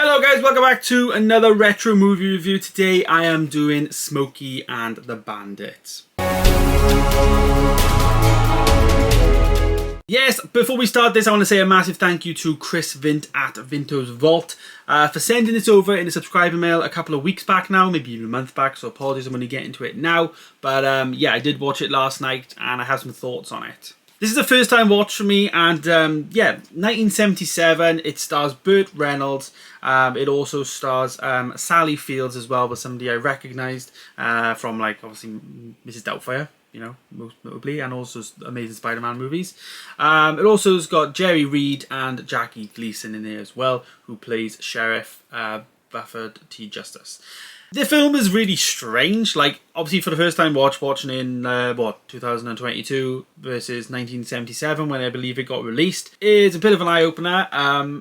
Hello guys, welcome back to another retro movie review. Today I am doing Smokey and the Bandit. Yes, before we start this, I want to say a massive thank you to Chris Vint at Vinto's Vault for sending this over in a subscriber mail a couple of weeks back now, maybe even a month back, so apologies I'm going to get into it now. But yeah, I did watch it last night and I have some thoughts on it. This is a first time watch for me, and yeah, 1977, it stars Burt, Reynolds, it also stars Sally Fields as well, but somebody I recognised from, like, obviously Mrs. Doubtfire, you know, most notably, and also Amazing Spider-Man movies. It also has got Jerry Reed and Jackie Gleason in there as well, who plays Sheriff Buford T. Justice. The film is really strange. Like, obviously for the first time watching in 2022 versus 1977 when I believe it got released, is a bit of an eye-opener.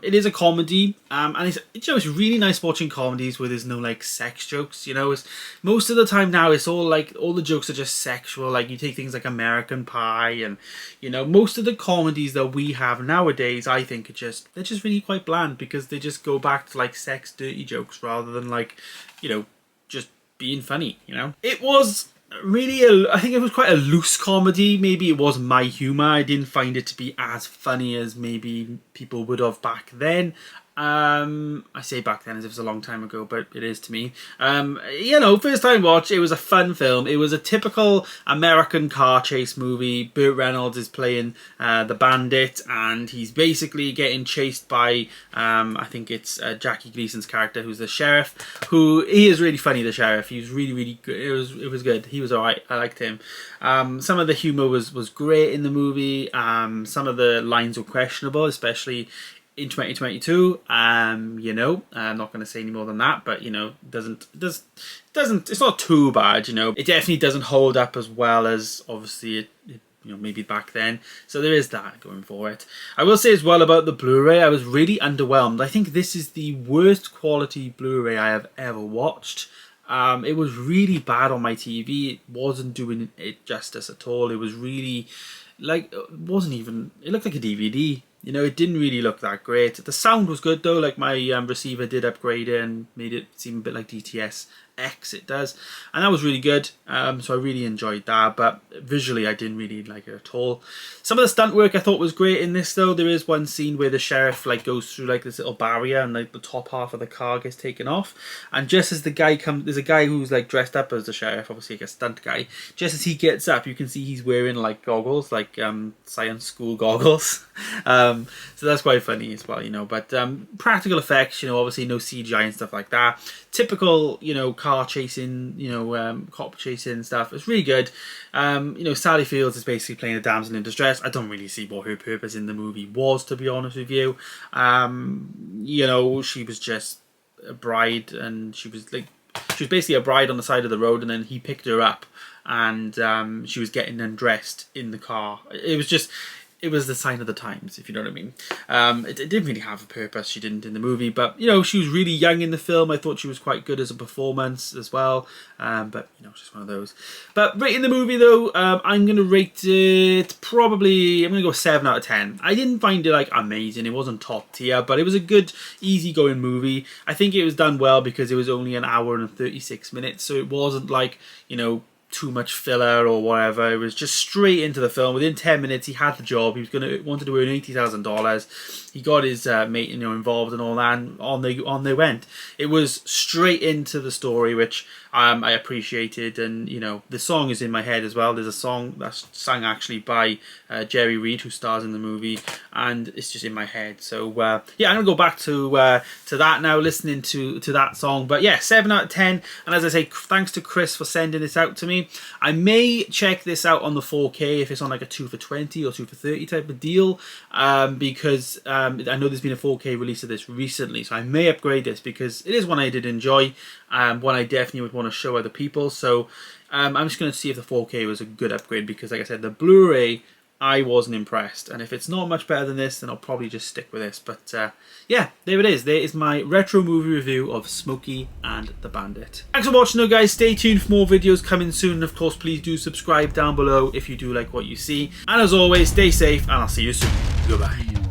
It is a comedy, and it's really nice watching comedies where there's no like sex jokes. You know, most of the time now it's all like all the jokes are just sexual. Like you take things like American Pie, and you know most of the comedies that we have nowadays, I think they're just really quite bland because they just go back to like sex dirty jokes rather than like, you know, just being funny, you know. It was really I think it was quite a loose comedy. Maybe it was my humour. I didn't find it to be as funny as maybe people would have back then. I say back then as if it was a long time ago, but it is to me. You know, first time watch, it was a fun film. It was a typical American car chase movie. Burt Reynolds is playing the Bandit, and he's basically getting chased by I think it's Jackie Gleason's character, who's the sheriff. He is really funny. The sheriff, he was really good. It was good. He was alright. I liked him. Some of the humour was great in the movie. Some of the lines were questionable, especially in 2022. You know, I'm not going to say any more than that, but you know, it's not too bad. You know, it definitely doesn't hold up as well as obviously it you know, maybe back then. So there is that going for it. I will say as well about the Blu-ray, I was really underwhelmed. I think this is the worst quality Blu-ray I have ever watched. It was really bad on my TV. It wasn't doing it justice at all. It was really like, it looked like a DVD. You know, it didn't really look that great. The sound was good though, like my receiver did upgrade it and made it seem a bit like DTS X, it does. And that was really good, so I really enjoyed that, but visually I didn't really like it at all. Some of the stunt work I thought was great in this though. There is one scene where the sheriff like goes through like this little barrier and like the top half of the car gets taken off, and just as the guy comes, there's a guy who's like dressed up as the sheriff, obviously like a stunt guy. Just as he gets up, you can see he's wearing like goggles, like science school goggles. So that's quite funny as well, you know. But practical effects, you know, obviously no CGI and stuff like that. Typical, you know, car chasing, you know, cop chasing and stuff. It's really good. You know, Sally Fields is basically playing a damsel in distress. I don't really see what her purpose in the movie was, to be honest with you. You know, she was just a bride, and she was basically a bride on the side of the road, and then he picked her up, and she was getting undressed in the car. It was the sign of the times, if you know what I mean. It didn't really have a purpose, she didn't in the movie, but, you know, she was really young in the film. I thought she was quite good as a performance as well, but, you know, it's just one of those. But rating the movie, though, I'm going to rate it probably, I'm going to go 7 out of 10. I didn't find it, like, amazing. It wasn't top tier, but it was a good, easygoing movie. I think it was done well because it was only an hour and 36 minutes, so it wasn't, like, you know, too much filler or whatever. It was just straight into the film. Within 10 minutes he had the job. He was wanted to earn $80,000. He got his mate, you know, involved and all that, and on they went. It was straight into the story, which I appreciated. And you know, the song is in my head as well. There's a song that's sung actually by Jerry Reed, who stars in the movie, and it's just in my head. So yeah, I'm gonna go back to that now, listening to that song. But yeah, 7 out of 10. And as I say, thanks to Chris for sending this out to me. I may check this out on the 4K if it's on like a 2 for 20 or 2 for 30 type of deal, because I know there's been a 4K release of this recently, so I may upgrade this because it is one I did enjoy, one I definitely would want to show other people. So I'm just going to see if the 4K was a good upgrade, because like I said, the Blu-ray, I wasn't impressed, and if it's not much better than this, then I'll probably just stick with this. But yeah, there it is. There is my retro movie review of Smokey and the Bandit. Thanks for watching though, guys. Stay tuned for more videos coming soon, and of course please do subscribe down below if you do like what you see. And as always, stay safe, and I'll see you soon. Goodbye.